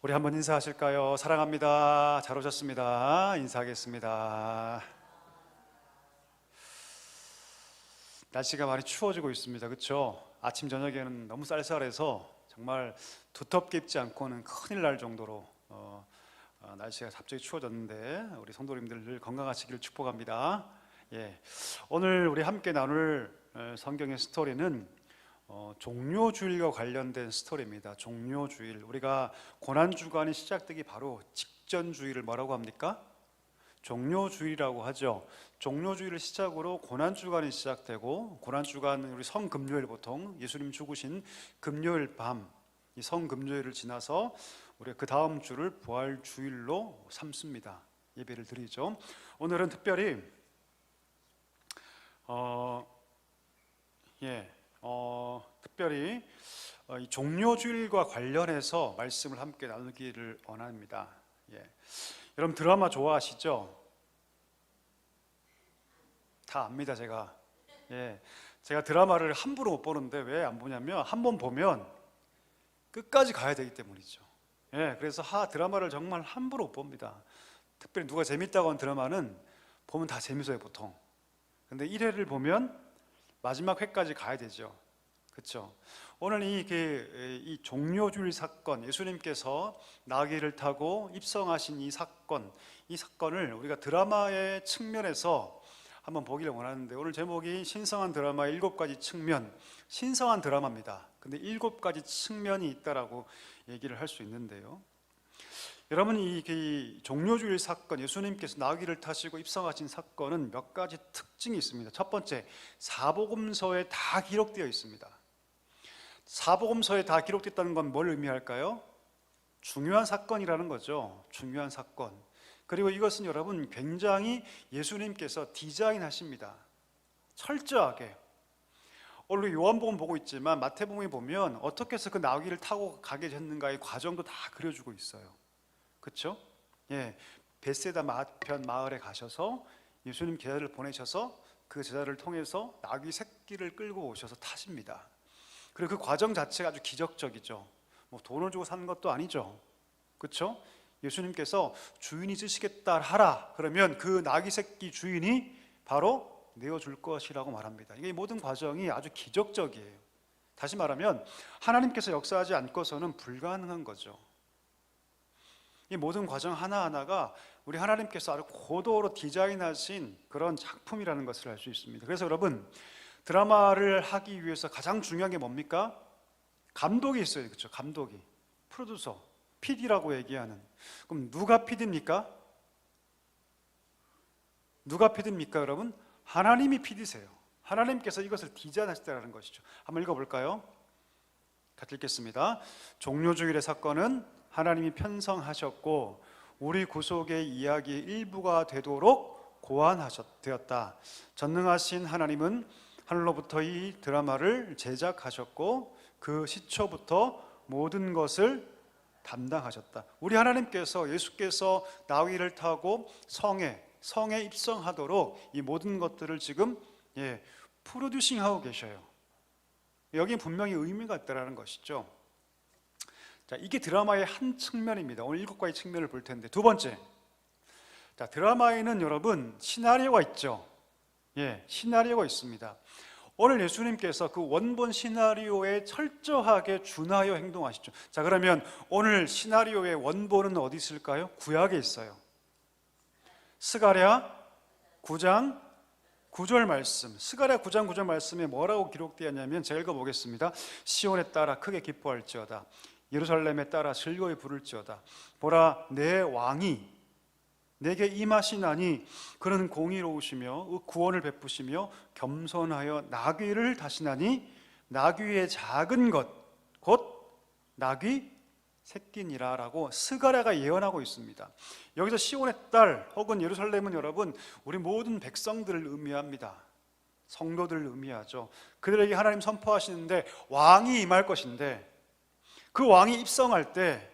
우리 한번 인사하실까요? 사랑합니다. 잘 오셨습니다. 인사하겠습니다. 날씨가 많이 추워지고 있습니다. 그렇죠? 아침 저녁에는 너무 쌀쌀해서 정말 두텁게 입지 않고는 큰일 날 정도로 날씨가 갑자기 추워졌는데 우리 성도님들 늘 건강하시기를 축복합니다. 오늘 우리 함께 나눌 성경의 스토리는 종료주일과 관련된 스토리입니다. 종료주일, 우리가 고난주간이 시작되기 바로 직전 주일을 뭐라고 합니까? 종료주일이라고 하죠. 종료주일을 시작으로 고난주간이 시작되고, 고난주간 우리 성금요일, 보통 예수님 죽으신 금요일 밤, 이 성금요일을 지나서 우리가 그 다음 주를 부활주일로 삼습니다. 예배를 드리죠. 오늘은 특별히 이 종료주일과 관련해서 말씀을 함께 나누기를 원합니다. 여러분 드라마 좋아하시죠? 다 압니다. 제가 드라마를 함부로 못 보는데 왜 안 보냐면 한 번 보면 끝까지 가야 되기 때문이죠. 그래서 드라마를 정말 함부로 못 봅니다. 특별히 누가 재밌다고 한 드라마는 보면 다 재밌어요 보통. 근데 1회를 보면 마지막 회까지 가야 되죠. 그렇죠? 오늘 이 종료주일 사건, 예수님께서 나귀를 타고 입성하신 이 사건을 우리가 드라마의 측면에서 한번 보기를 원하는데, 오늘 제목이 신성한 드라마의 7가지 측면. 신성한 드라마입니다. 근데 7가지 측면이 있다라고 얘기를 할 수 있는데요, 여러분 이 종료주일 사건, 예수님께서 나귀를 타시고 입성하신 사건은 몇 가지 특징이 있습니다. 첫 번째, 사복음서에 다 기록되어 있습니다. 사복음서에 다 기록됐다는 건 뭘 의미할까요? 중요한 사건이라는 거죠. 중요한 사건. 그리고 이것은 여러분 굉장히 예수님께서 디자인하십니다. 철저하게. 오늘 요한복음 보고 있지만 마태복음에 보면 어떻게 해서 그 나귀를 타고 가게 됐는가의 과정도 다 그려주고 있어요. 그렇죠? 벳세다 편 마을에 가셔서 예수님 제자를 보내셔서 그 제자를 통해서 나귀 새끼를 끌고 오셔서 타십니다. 그리고 그 과정 자체가 아주 기적적이죠. 뭐 돈을 주고 사는 것도 아니죠. 그렇죠? 예수님께서 주인이 쓰시겠다 하라 그러면 그 나귀 새끼 주인이 바로 내어줄 것이라고 말합니다. 이게 모든 과정이 아주 기적적이에요. 다시 말하면 하나님께서 역사하지 않고서는 불가능한 거죠. 이 모든 과정 하나하나가 우리 하나님께서 아주 고도로 디자인하신 그런 작품이라는 것을 알 수 있습니다. 그래서 여러분 드라마를 하기 위해서 가장 중요한 게 뭡니까? 감독이 있어요. 그렇죠? 감독이, 프로듀서, PD라고 얘기하는. 그럼 누가 PD입니까? 누가 PD입니까 여러분? 하나님이 PD세요. 하나님께서 이것을 디자인하셨다는 것이죠. 한번 읽어볼까요? 같이 읽겠습니다. 종료주일의 사건은 하나님이 편성하셨고 우리 구속의 이야기의 일부가 되도록 고안되었다. 전능하신 하나님은 하늘로부터 이 드라마를 제작하셨고 그 시초부터 모든 것을 담당하셨다. 우리 하나님께서, 예수께서 나귀를 타고 성에 입성하도록 이 모든 것들을 지금 프로듀싱하고 계셔요. 여기 분명히 의미가 있다는 것이죠. 자, 이게 드라마의 한 측면입니다. 오늘 7가지 측면을 볼 텐데, 두 번째, 자, 드라마에는 여러분 시나리오가 있죠. 시나리오가 있습니다. 오늘 예수님께서 그 원본 시나리오에 철저하게 준하여 행동하시죠. 자, 그러면 오늘 시나리오의 원본은 어디 있을까요? 구약에 있어요. 스가랴 9장 9절 말씀. 스가랴 9장 9절 말씀에 뭐라고 기록되었냐면, 제가 읽어보겠습니다. 시온에 따라 크게 기뻐할지어다. 예루살렘에 따라 즐거이 부를지어다. 보라, 내 왕이 내게 임하시나니 그는 공의로우시며 구원을 베푸시며 겸손하여 나귀를 타시나니 나귀의 작은 것 곧 나귀 새끼니라 라고 스가랴가 예언하고 있습니다. 여기서 시온의 딸 혹은 예루살렘은 여러분 우리 모든 백성들을 의미합니다. 성도들을 의미하죠. 그들에게 하나님 선포하시는데 왕이 임할 것인데, 그 왕이 입성할 때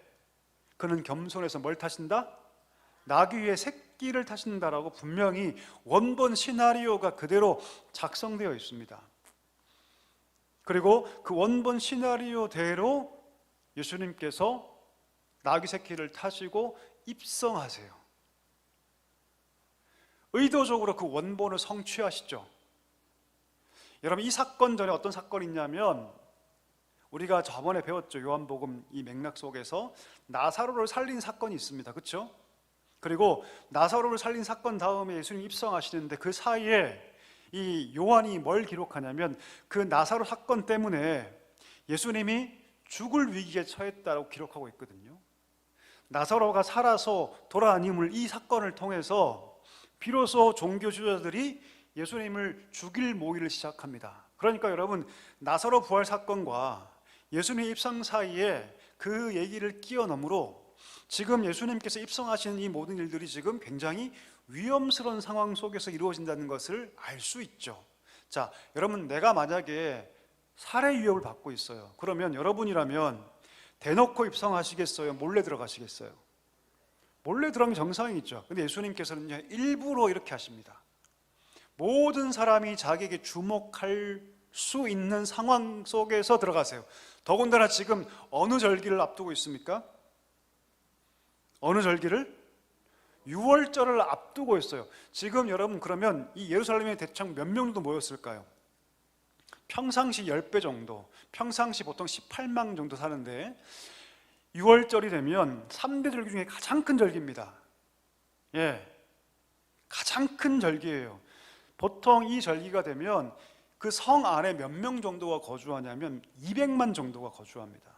그는 겸손해서 뭘 타신다? 나귀의 새끼를 타신다라고 분명히 원본 시나리오가 그대로 작성되어 있습니다. 그리고 그 원본 시나리오대로 예수님께서 나귀 새끼를 타시고 입성하세요. 의도적으로 그 원본을 성취하시죠. 여러분, 이 사건 전에 어떤 사건이 있냐면 우리가 저번에 배웠죠. 요한복음 이 맥락 속에서 나사로를 살린 사건이 있습니다. 그렇죠? 그리고 나사로를 살린 사건 다음에 예수님 입성하시는데 그 사이에 이 요한이 뭘 기록하냐면 그 나사로 사건 때문에 예수님이 죽을 위기에 처했다고 기록하고 있거든요. 나사로가 살아서 돌아다님을 이 사건을 통해서 비로소 종교 지도자들이 예수님을 죽일 모의를 시작합니다. 그러니까 여러분, 나사로 부활 사건과 예수님 입성 사이에 그 얘기를 끼워넣으므로 지금 예수님께서 입성하시는 이 모든 일들이 지금 굉장히 위험스러운 상황 속에서 이루어진다는 것을 알 수 있죠. 자, 여러분, 내가 만약에 살해 위협을 받고 있어요. 그러면 여러분이라면 대놓고 입성하시겠어요? 몰래 들어가시겠어요? 몰래 들어가는 게 정상이죠. 근데 예수님께서는 일부러 이렇게 하십니다. 모든 사람이 자기에게 주목할 수 있는 상황 속에서 들어가세요. 더군다나 지금 어느 절기를 앞두고 있습니까? 어느 절기를? 6월절을 앞두고 있어요. 지금 여러분, 그러면 이 예루살렘에 대충 몇 명 정도 모였을까요? 평상시 10배 정도, 평상시 보통 18만 정도 사는데 6월절이 되면 3대 절기 중에 가장 큰 절기입니다. 예, 가장 큰 절기예요. 보통 이 절기가 되면 그 성 안에 몇 명 정도가 거주하냐면 200만 정도가 거주합니다.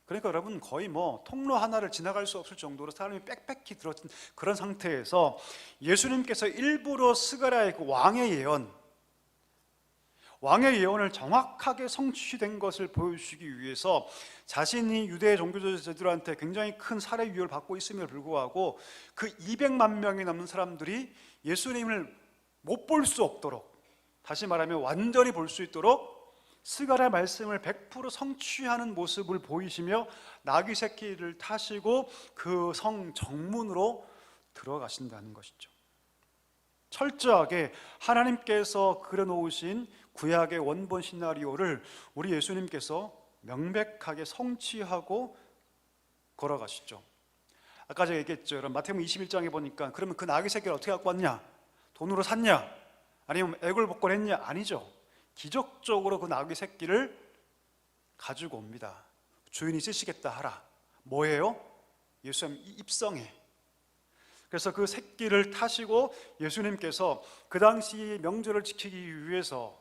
그러니까 여러분, 거의 뭐 통로 하나를 지나갈 수 없을 정도로 사람이 빽빽히 들어진 그런 상태에서 예수님께서 일부러 스가랴의 그 왕의 예언을 정확하게 성취된 것을 보여주시기 위해서 자신이 유대 종교지도자들한테 굉장히 큰 살해 위협을 받고 있음에도 불구하고 그 200만 명이 넘는 사람들이 예수님을 못 볼 수 없도록, 다시 말하면 완전히 볼 수 있도록 스가랴 말씀을 100% 성취하는 모습을 보이시며 나귀 새끼를 타시고 그 성 정문으로 들어가신다는 것이죠. 철저하게 하나님께서 그려놓으신 구약의 원본 시나리오를 우리 예수님께서 명백하게 성취하고 걸어가시죠. 아까 제가 얘기했죠. 여러분, 마태복음 21장에 보니까 그러면 그 나귀 새끼를 어떻게 갖고 왔냐? 돈으로 샀냐? 아니면 애걸복걸했냐? 아니죠. 기적적으로 그 나귀 새끼를 가지고 옵니다. 주인이 쓰시겠다 하라. 뭐예요? 예수님 입성해. 그래서 그 새끼를 타시고 예수님께서 그 당시 명절을 지키기 위해서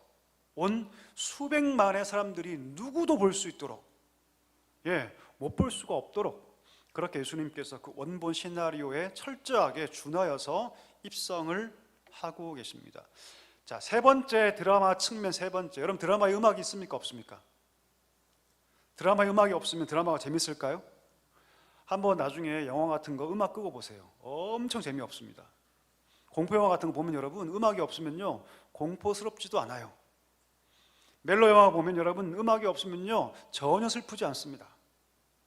온 수백만의 사람들이 누구도 볼 수 있도록, 못 볼 수가 없도록 그렇게 예수님께서 그 원본 시나리오에 철저하게 준하여서 입성을 하고 계십니다. 자, 세 번째 드라마 측면, 세 번째. 여러분, 드라마에 음악이 있습니까? 없습니까? 드라마에 음악이 없으면 드라마가 재밌을까요? 한번 나중에 영화 같은 거 음악 끄고 보세요. 엄청 재미없습니다. 공포영화 같은 거 보면 여러분, 음악이 없으면요 공포스럽지도 않아요. 멜로 영화 보면 여러분, 음악이 없으면요 전혀 슬프지 않습니다.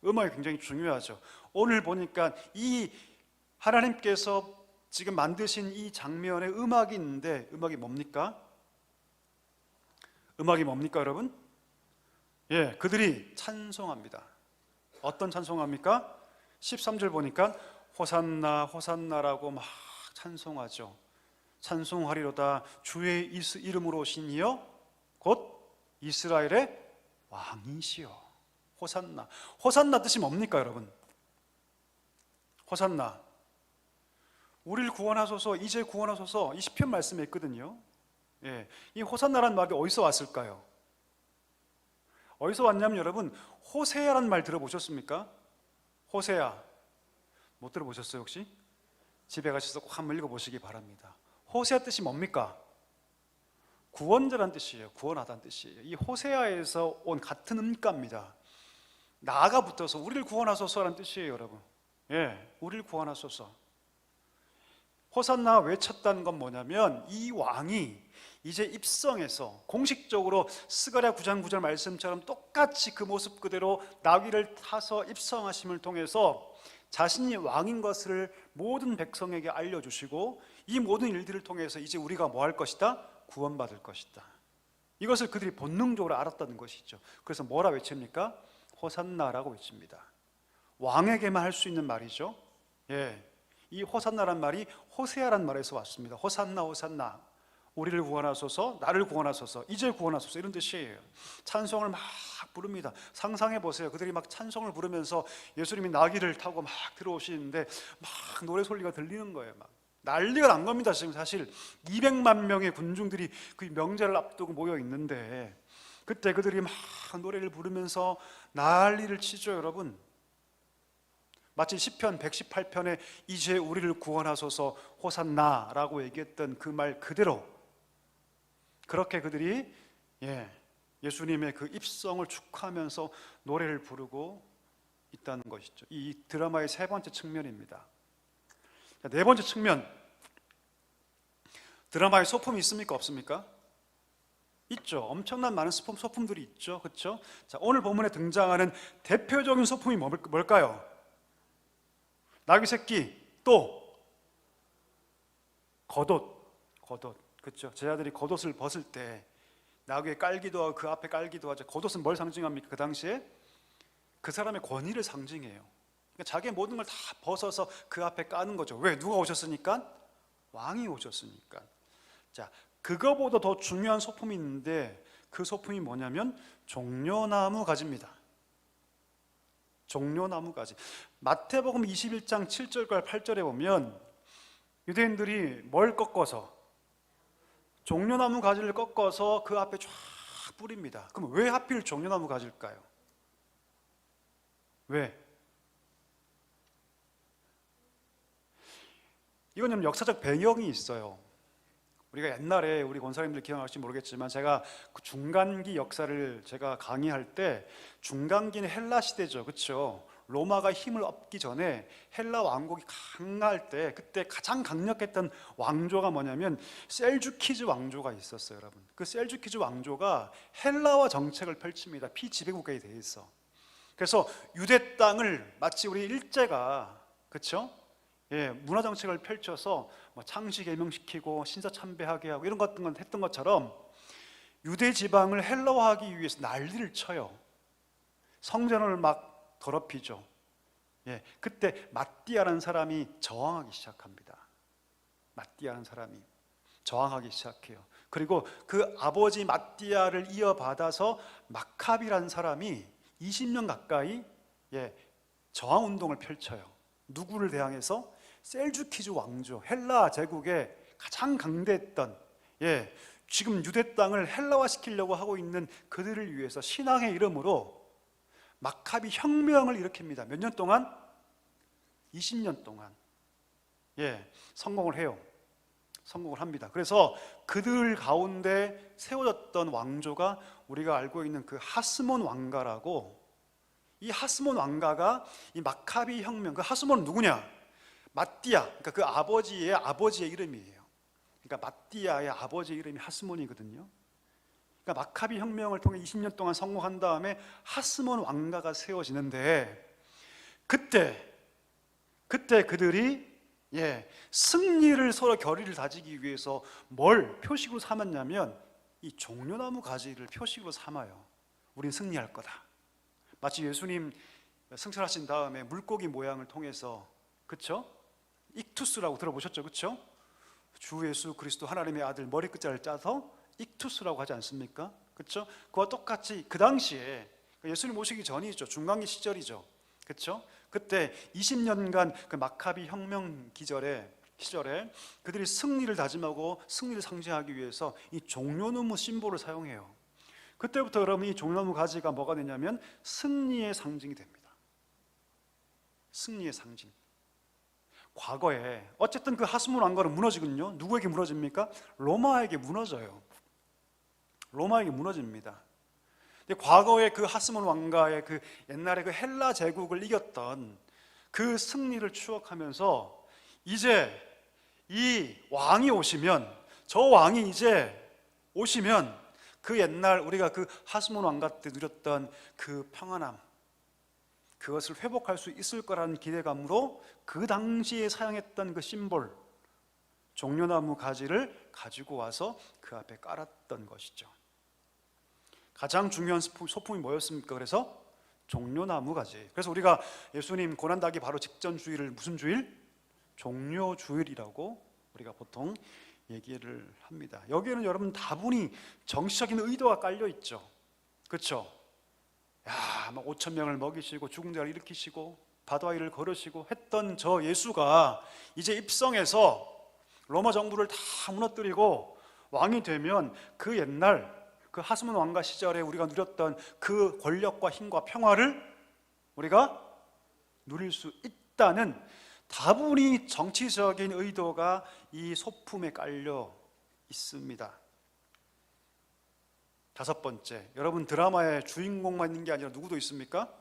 음악이 굉장히 중요하죠. 오늘 보니까 이 하나님께서 지금 만드신 이 장면에 음악이 있는데, 음악이 뭡니까? 음악이 뭡니까 여러분? 그들이 찬송합니다. 어떤 찬송합니까? 13절 보니까 호산나 호산나라고 막 찬송하죠. 찬송하리로다 주의 이름으로 오신 이여 곧 이스라엘의 왕이시여. 호산나. 호산나 뜻이 뭡니까 여러분? 호산나, 우리를 구원하소서, 이제 구원하소서, 이 시편 말씀에 있거든요. 이 호산나라는 말이 어디서 왔을까요? 어디서 왔냐면 여러분, 호세아라는 말 들어보셨습니까? 호세아 못 들어보셨어요 혹시? 집에 가셔서 꼭 한번 읽어보시기 바랍니다. 호세아 뜻이 뭡니까? 구원자란 뜻이에요. 구원하다는 뜻이에요. 이 호세아에서 온 같은 음가입니다. 나가 붙어서 우리를 구원하소서라는 뜻이에요 여러분. 우리를 구원하소서. 호산나 외쳤다는 건 뭐냐면 이 왕이 이제 입성해서 공식적으로 스가랴 9장 9절 말씀처럼 똑같이 그 모습 그대로 나귀를 타서 입성하심을 통해서 자신이 왕인 것을 모든 백성에게 알려주시고 이 모든 일들을 통해서 이제 우리가 뭐 할 것이다? 구원받을 것이다. 이것을 그들이 본능적으로 알았다는 것이죠. 그래서 뭐라 외칩니까? 호산나라고 외칩니다. 왕에게만 할 수 있는 말이죠. 예, 이 호산나란 말이 호세아란 말에서 왔습니다. 호산나 호산나, 우리를 구원하소서, 나를 구원하소서, 이제 구원하소서, 이런 뜻이에요. 찬송을 막 부릅니다. 상상해 보세요. 그들이 막 찬송을 부르면서 예수님이 나귀를 타고 막 들어오시는데 막 노래 소리가 들리는 거예요. 막 난리가 난 겁니다. 지금 사실 200만 명의 군중들이 그 명제를 앞두고 모여 있는데, 그때 그들이 막 노래를 부르면서 난리를 치죠. 여러분, 마치 시편 118편에 이제 우리를 구원하소서 호산나라고 얘기했던 그 말 그대로 그렇게 그들이 예수님의 그 입성을 축하하면서 노래를 부르고 있다는 것이죠. 이 드라마의 세 번째 측면입니다. 네 번째 측면, 드라마에 소품이 있습니까? 없습니까? 있죠. 엄청난 많은 소품들이 있죠. 그렇죠? 자, 오늘 본문에 등장하는 대표적인 소품이 뭘까요? 나귀 새끼, 또 겉옷. 그렇죠? 제 아들이 겉옷을 벗을 때 나귀에 깔기도 하고 그 앞에 깔기도 하죠. 겉옷은 뭘 상징합니까? 그 당시에 그 사람의 권위를 상징해요. 그러니까 자기의 모든 걸 다 벗어서 그 앞에 까는 거죠. 왜? 누가 오셨으니까? 왕이 오셨으니까. 자, 그거보다 더 중요한 소품이 있는데 그 소품이 뭐냐면 종려나무 가지입니다. 종려나무 가지. 마태복음 21장 7절과 8절에 보면 유대인들이 뭘 꺾어서, 종려나무 가지를 꺾어서 그 앞에 쫙 뿌립니다. 그럼 왜 하필 종려나무 가지일까요? 왜? 이건 좀 역사적 배경이 있어요. 우리가 옛날에 우리 권사님들 기억나실지 모르겠지만 제가 그 중간기 역사를 제가 강의할 때, 중간기는 헬라 시대죠. 그렇죠? 로마가 힘을 얻기 전에 헬라 왕국이 강할 때, 그때 가장 강력했던 왕조가 뭐냐면 셀주키즈 왕조가 있었어요. 여러분, 그 셀주키즈 왕조가 헬라화 정책을 펼칩니다. 피지배국가에 대해서. 그래서 유대 땅을 마치 우리 일제가, 그렇죠? 문화 정책을 펼쳐서 뭐 창시 개명시키고 신사 참배하게 하고 이런 것들 했던 것처럼 유대 지방을 헬라화하기 위해서 난리를 쳐요. 성전을 막 더럽히죠. 그때 마띠아라는 사람이 저항하기 시작합니다. 마띠아라는 사람이 저항하기 시작해요. 그리고 그 아버지 마띠아를 이어받아서 마카비라는 사람이 20년 가까이 저항운동을 펼쳐요. 누구를 대항해서? 셀주키즈 왕조, 헬라 제국의 가장 강대했던, 지금 유대 땅을 헬라화 시키려고 하고 있는 그들을 위해서 신앙의 이름으로 마카비 혁명을 일으킵니다. 몇 년 동안? 20년 동안. 성공을 해요. 성공을 합니다. 그래서 그들 가운데 세워졌던 왕조가 우리가 알고 있는 그 하스몬 왕가라고. 이 하스몬 왕가가 이 마카비 혁명, 그 하스몬은 누구냐? 마띠아, 그러니까 그 아버지의 이름이에요. 그러니까 마띠아의 아버지의 이름이 하스몬이거든요. 그러니까 마카비 혁명을 통해 20년 동안 성공한 다음에 하스몬 왕가가 세워지는데, 그때 그들이 승리를 서로 결의를 다지기 위해서 뭘 표식으로 삼았냐면 이 종려나무 가지를 표식으로 삼아요. 우린 승리할 거다. 마치 예수님 승천하신 다음에 물고기 모양을 통해서, 그렇죠? 익투스라고 들어보셨죠? 그렇죠? 주 예수 그리스도 하나님의 아들 머리끝자를 짜서 익투스라고 하지 않습니까? 그렇죠? 그와 똑같이 그 당시에 예수님 오시기 전이죠. 중간기 시절이죠. 그렇죠? 그때 20년간 그 마카비 혁명 시절에 그들이 승리를 다짐하고 승리를 상징하기 위해서 이 종려나무 심볼을 사용해요. 그때부터 여러분 이 종려나무 가지가 뭐가 되냐면 승리의 상징이 됩니다. 승리의 상징. 과거에 어쨌든 그 하스몬 왕가는 무너지거든요. 누구에게 무너집니까? 로마에게 무너져요. 로마에게 무너집니다. 근데 과거에 그 하스몬 왕가의 그 옛날에 그 헬라 제국을 이겼던 그 승리를 추억하면서 이제 이 왕이 오시면, 저 왕이 이제 오시면 그 옛날 우리가 그 하스몬 왕가 때 누렸던 그 평안함, 그것을 회복할 수 있을 거라는 기대감으로 그 당시에 사용했던 그 심볼, 종려나무 가지를 가지고 와서 그 앞에 깔았던 것이죠. 가장 중요한 소품이 뭐였습니까? 그래서 종려나무가지. 그래서 우리가 예수님 고난당하기 바로 직전 주일을 무슨 주일? 종려주일이라고 우리가 보통 얘기를 합니다. 여기에는 여러분 다분히 정치적인 의도가 깔려 있죠. 그렇죠? 야, 막 5천 명을 먹이시고 죽은 자를 일으키시고 바다 위를 걸으시고 했던 저 예수가 이제 입성해서 로마 정부를 다 무너뜨리고 왕이 되면 그 옛날 그 하스몬 왕가 시절에 우리가 누렸던 그 권력과 힘과 평화를 우리가 누릴 수 있다는 다분히 정치적인 의도가 이 소품에 깔려 있습니다. 다섯 번째, 여러분 드라마의 주인공만 있는 게 아니라 누구도 있습니까?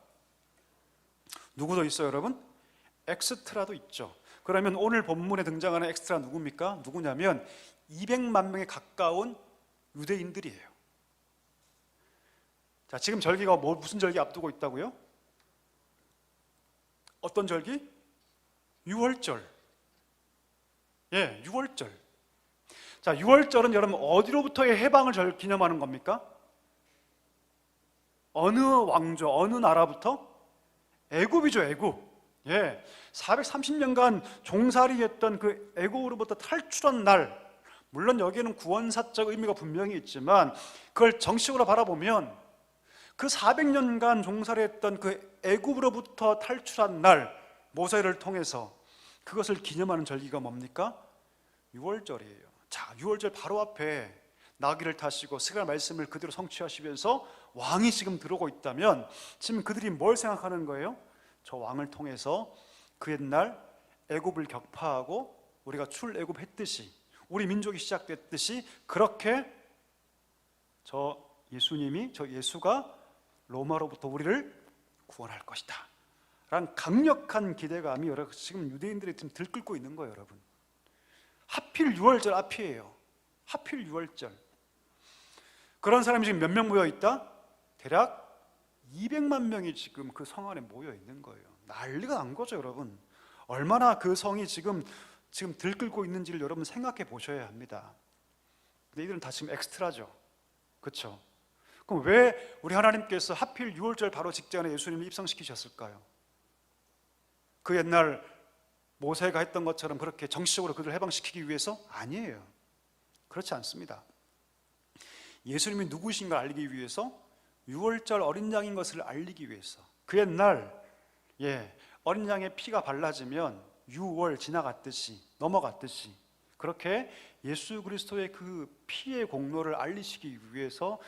누구도 있어요, 여러분? 엑스트라도 있죠. 그러면 오늘 본문에 등장하는 엑스트라 누굽니까? 누구냐면 200만 명에 가까운 유대인들이에요. 자, 지금 절기가 무슨 절기 앞두고 있다고요? 어떤 절기? 유월절. 예, 유월절. 자, 유월절은 여러분 어디로부터의 해방을 기념하는 겁니까? 어느 왕조, 어느 나라부터? 애굽이죠, 애굽. 예, 430년간 종살이했던 그 애굽으로부터 탈출한 날. 물론 여기에는 구원사적 의미가 분명히 있지만 그걸 정식으로 바라보면 그 400년간 종살이했던 그 애굽으로부터 탈출한 날, 모세를 통해서 그것을 기념하는 절기가 뭡니까? 유월절이에요. 자, 유월절 바로 앞에 나귀를 타시고 스가 말씀을 그대로 성취하시면서 왕이 지금 들어오고 있다면 지금 그들이 뭘 생각하는 거예요? 저 왕을 통해서 그 옛날 애굽을 격파하고 우리가 출애굽했듯이 우리 민족이 시작됐듯이 그렇게 저 예수가 로마로부터 우리를 구원할 것이다 라는 강력한 기대감이 지금 유대인들이 지금 들끓고 있는 거예요, 여러분. 하필 유월절 앞이에요. 하필 유월절. 그런 사람이 지금 몇 명 모여 있다? 대략 200만 명이 지금 그 성 안에 모여 있는 거예요. 난리가 난 거죠, 여러분. 얼마나 그 성이 지금 들끓고 있는지를 여러분 생각해 보셔야 합니다. 근데 이들은 다 지금 엑스트라죠. 그렇죠? 그럼 왜 우리 하나님께서 하필 유월절 바로 직전에 예수님을 입성시키셨을까요? 그 옛날 모세가 했던 것처럼 그렇게 정치적으로 그들을 해방시키기 위해서? 아니에요. 그렇지 않습니다. 예수님이 누구신가 알리기 위해서, 유월절 어린 양인 것을 알리기 위해서. 그 옛날 어린 양의 피가 발라지면 유월 지나갔듯이, 넘어갔듯이 그렇게 예수 그리스도의 그 피의 공로를 알리시기 위해서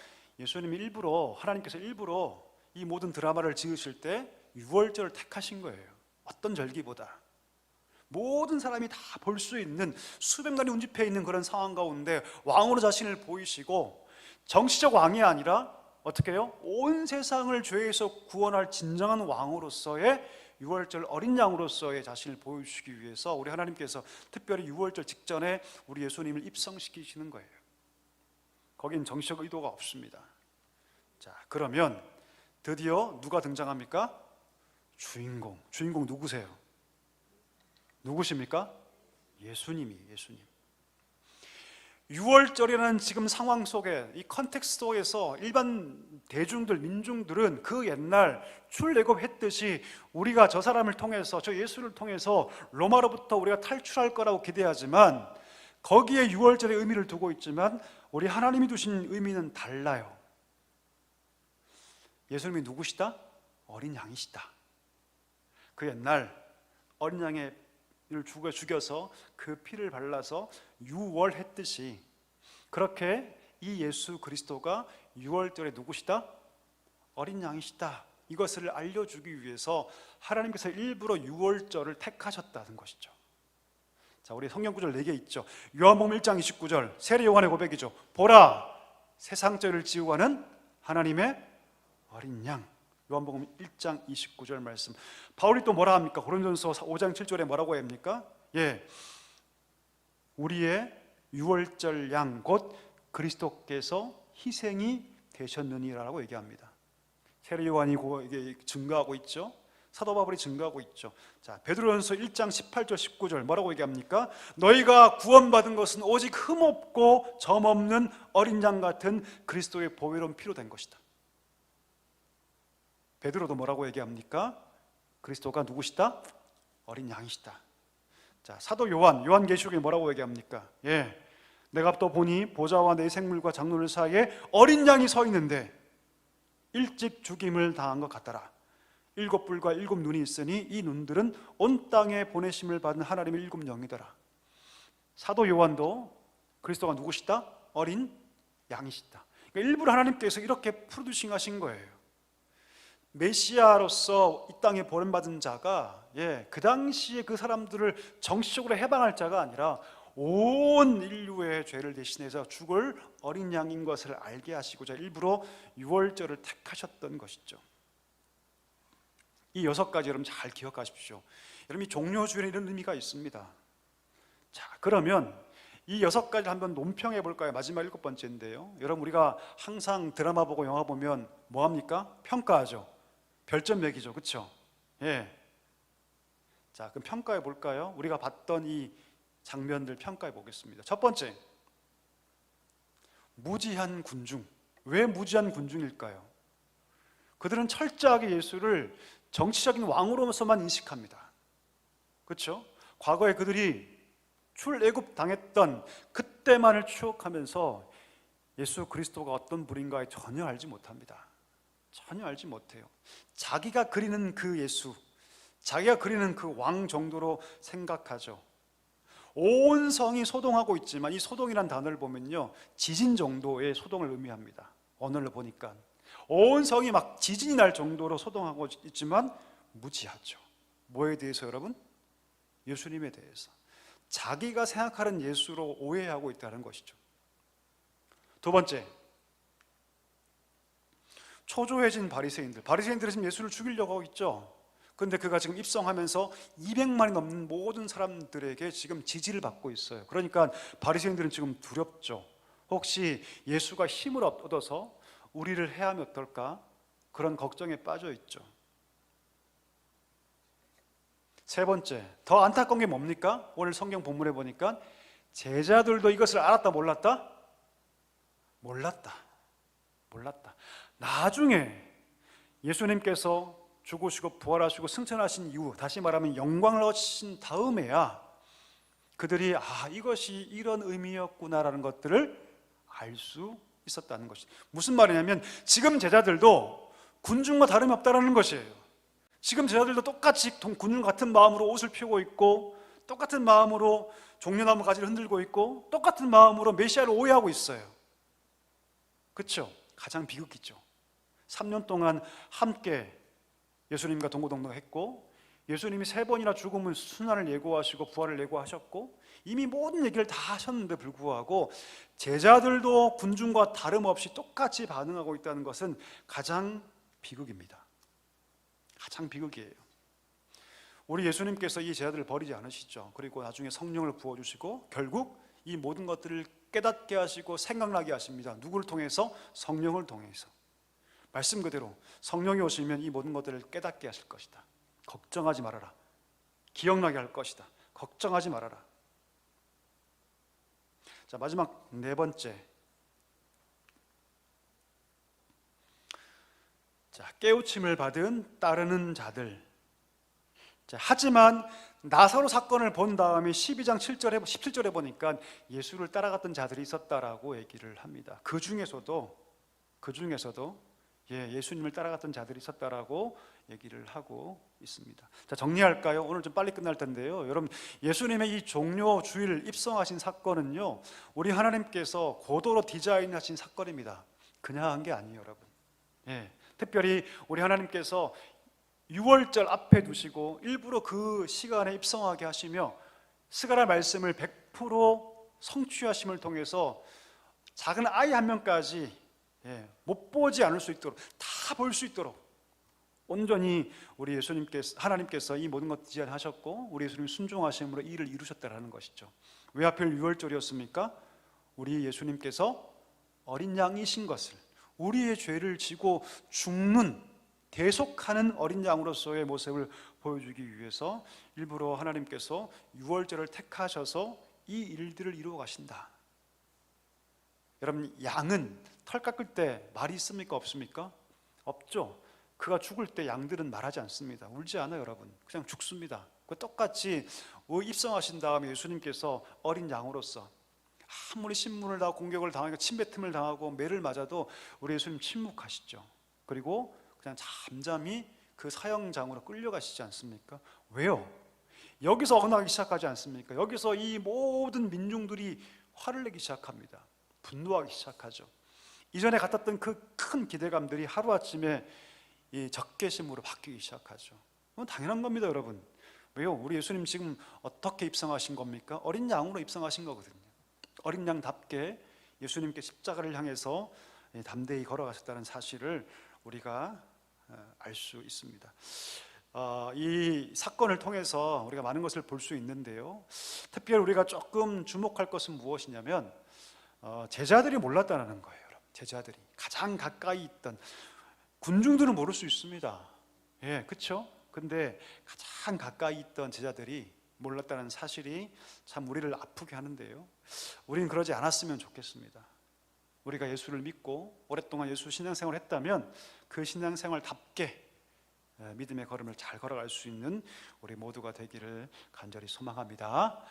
하나님께서 일부러 이 모든 드라마를 지으실 때 유월절을 택하신 거예요. 어떤 절기보다 모든 사람이 다 볼 수 있는 수백만이 운집해 있는 그런 상황 가운데 왕으로 자신을 보이시고, 정치적 왕이 아니라 어떻게 해요? 온 세상을 죄에서 구원할 진정한 왕으로서의 유월절 어린 양으로서의 자신을 보여주시기 위해서 우리 하나님께서 특별히 유월절 직전에 우리 예수님을 입성시키시는 거예요. 거긴 정치적 의도가 없습니다. 자, 그러면 드디어 누가 등장합니까? 주인공 누구세요? 누구십니까? 예수님. 유월절이라는 지금 상황 속에, 이 컨텍스트 속에서 일반 대중들, 민중들은 그 옛날 출애굽했듯이 우리가 저 사람을 통해서, 저 예수를 통해서 로마로부터 우리가 탈출할 거라고 기대하지만, 거기에 유월절의 의미를 두고 있지만 우리 하나님이 두신 의미는 달라요. 예수님이 누구시다? 어린 양이시다. 그 옛날 어린 양의 죽여서 그 피를 발라서 유월했듯이, 그렇게 이 예수 그리스도가 유월절에 누구시다? 어린 양이시다. 이것을 알려주기 위해서 하나님께서 일부러 유월절을 택하셨다는 것이죠. 자, 우리 성경 구절 4개 있죠. 요한복음 1장 29절 세례 요한의 고백이죠. 보라, 세상 죄를 지우고 가는 하나님의 어린 양. 요한복음 1장 29절 말씀. 바울이 또 뭐라 합니까? 고린도전서 5장 7절에 뭐라고 합니까? 우리의 유월절 양 곧 그리스도께서 희생이 되셨느니라고 얘기합니다. 세례 요한이 증거하고 있죠. 사도 바울이 증거하고 있죠. 자, 베드로전서 1장 18절 19절 뭐라고 얘기합니까? 너희가 구원받은 것은 오직 흠없고 점없는 어린 양 같은 그리스도의 보배로운 피로 된 것이다. 베드로도 뭐라고 얘기합니까? 그리스도가 누구시다? 어린 양이시다. 자, 사도 요한계시록에 뭐라고 얘기합니까? 내가 또 보니 보좌와 내 생물과 장로들 사이에 어린 양이 서 있는데 일찍 죽임을 당한 것 같더라. 7뿔과 7눈이 있으니 이 눈들은 온 땅에 보내심을 받은 하나님의 7영이더라. 사도 요한도 그리스도가 누구시다? 어린 양이시다. 그러니까 일부러 하나님께서 이렇게 프로듀싱하신 거예요. 메시아로서 이 땅에 보냄받은 자가 그 당시에 그 사람들을 정치적으로 해방할 자가 아니라 온 인류의 죄를 대신해서 죽을 어린 양인 것을 알게 하시고자 일부러 유월절을 택하셨던 것이죠. 이 6가지 여러분 잘 기억하십시오. 여러분 이 종료주일에 이런 의미가 있습니다. 자, 그러면 이 6가지를 한번 논평해 볼까요? 마지막 7번째인데요. 여러분 우리가 항상 드라마 보고 영화 보면 뭐 합니까? 평가하죠. 별점 매기죠. 그렇죠? 자, 그럼 평가해 볼까요? 우리가 봤던 이 장면들 평가해 보겠습니다. 첫 번째, 무지한 군중. 왜 무지한 군중일까요? 그들은 철저하게 예수를 정치적인 왕으로서만 인식합니다. 그렇죠? 과거에 그들이 출애굽 당했던 그때만을 추억하면서 예수 그리스도가 어떤 분인가 전혀 알지 못합니다. 전혀 알지 못해요. 자기가 그리는 그 예수, 자기가 그리는 그 왕 정도로 생각하죠. 온 성이 소동하고 있지만 이 소동이란 단어를 보면요, 지진 정도의 소동을 의미합니다. 언어를 보니까 온 성이 막 지진이 날 정도로 소동하고 있지만 무지하죠. 뭐에 대해서 여러분? 예수님에 대해서. 자기가 생각하는 예수로 오해하고 있다는 것이죠. 두 번째, 초조해진 바리새인들은 지금 예수를 죽이려고 하고 있죠. 그런데 그가 지금 입성하면서 200만이 넘는 모든 사람들에게 지금 지지를 받고 있어요. 그러니까 바리새인들은 지금 두렵죠. 혹시 예수가 힘을 얻어서 우리를 해하면 어떨까? 그런 걱정에 빠져 있죠. 세 번째, 더 안타까운 게 뭡니까? 오늘 성경 본문에 보니까 제자들도 이것을 알았다 몰랐다? 몰랐다. 나중에 예수님께서 죽으시고 부활하시고 승천하신 이후, 다시 말하면 영광을 얻으신 다음에야 그들이 이것이 이런 의미였구나라는 것들을 알 수 있었다는 것이. 무슨 말이냐면 지금 제자들도 군중과 다름이 없다는 것이에요. 지금 제자들도 똑같이 군중 같은 마음으로 옷을 펴고 있고, 똑같은 마음으로 종려나무 가지를 흔들고 있고, 똑같은 마음으로 메시아를 오해하고 있어요. 그렇죠? 가장 비극이죠. 3년 동안 함께 예수님과 동고동락했고, 예수님이 3번이나 죽음을 순환을 예고하시고 부활을 예고하셨고, 이미 모든 얘기를 다 하셨는데 불구하고 제자들도 군중과 다름없이 똑같이 반응하고 있다는 것은 가장 비극입니다. 가장 비극이에요. 우리 예수님께서 이 제자들을 버리지 않으시죠. 그리고 나중에 성령을 부어주시고 결국 이 모든 것들을 깨닫게 하시고 생각나게 하십니다. 누구를 통해서? 성령을 통해서. 말씀 그대로 성령이 오시면 이 모든 것들을 깨닫게 하실 것이다. 걱정하지 말아라. 기억나게 할 것이다. 걱정하지 말아라. 자, 마지막 4번째. 자, 깨우침을 받은 따르는 자들. 자, 하지만 나사로 사건을 본 다음에 12장 17절에 보니까 예수를 따라갔던 자들이 있었다라고 얘기를 합니다. 그 중에서도 예수님을 따라갔던 자들이 있었다라고 얘기를 하고 있습니다. 자, 정리할까요? 오늘 좀 빨리 끝날 텐데요. 여러분, 예수님의 이 종료 주일 입성하신 사건은요, 우리 하나님께서 고도로 디자인하신 사건입니다. 그냥 한 게 아니에요, 여러분. 특별히 우리 하나님께서 6월절 앞에 두시고 일부러 그 시간에 입성하게 하시며 스가랴 말씀을 100% 성취하심을 통해서 작은 아이 한 명까지 못 보지 않을 수 있도록, 다 볼 수 있도록 온전히 우리 하나님께서 이 모든 것 디자인하셨고 우리 예수님 순종하심으로 이 일을 이루셨다는 것이죠. 왜 하필 6월절이었습니까? 우리 예수님께서 어린 양이신 것을, 우리의 죄를 지고 죽는, 대속하는 어린 양으로서의 모습을 보여주기 위해서 일부러 하나님께서 6월절을 택하셔서 이 일들을 이루어 가신다. 여러분, 양은 털 깎을 때 말이 있습니까? 없습니까? 없죠. 그가 죽을 때 양들은 말하지 않습니다. 울지 않아요, 여러분. 그냥 죽습니다. 그 똑같이 입성하신 다음에 예수님께서 어린 양으로서 아무리 신문을 다 공격을 당하고 침뱉음을 당하고 매를 맞아도 우리 예수님 침묵하시죠. 그리고 그냥 잠잠히 그 사형장으로 끌려가시지 않습니까? 왜요? 여기서 언하기 시작하지 않습니까? 여기서 이 모든 민중들이 화를 내기 시작합니다. 분노하기 시작하죠. 이전에 같았던 그 큰 기대감들이 하루아침에 이 적개심으로 바뀌기 시작하죠. 그건 당연한 겁니다, 여러분. 왜요? 우리 예수님 지금 어떻게 입성하신 겁니까? 어린 양으로 입성하신 거거든요. 어린 양답게 예수님께 십자가를 향해서 담대히 걸어가셨다는 사실을 우리가 알 수 있습니다. 이 사건을 통해서 우리가 많은 것을 볼 수 있는데요, 특별히 우리가 조금 주목할 것은 무엇이냐면 제자들이 몰랐다는 거예요. 여러분. 제자들이 가장 가까이 있던, 군중들은 모를 수 있습니다. 예, 그렇죠? 근데 가장 가까이 있던 제자들이 몰랐다는 사실이 참 우리를 아프게 하는데요, 우리는 그러지 않았으면 좋겠습니다. 우리가 예수를 믿고 오랫동안 예수 신앙생활을 했다면 그 신앙생활답게 믿음의 걸음을 잘 걸어갈 수 있는 우리 모두가 되기를 간절히 소망합니다.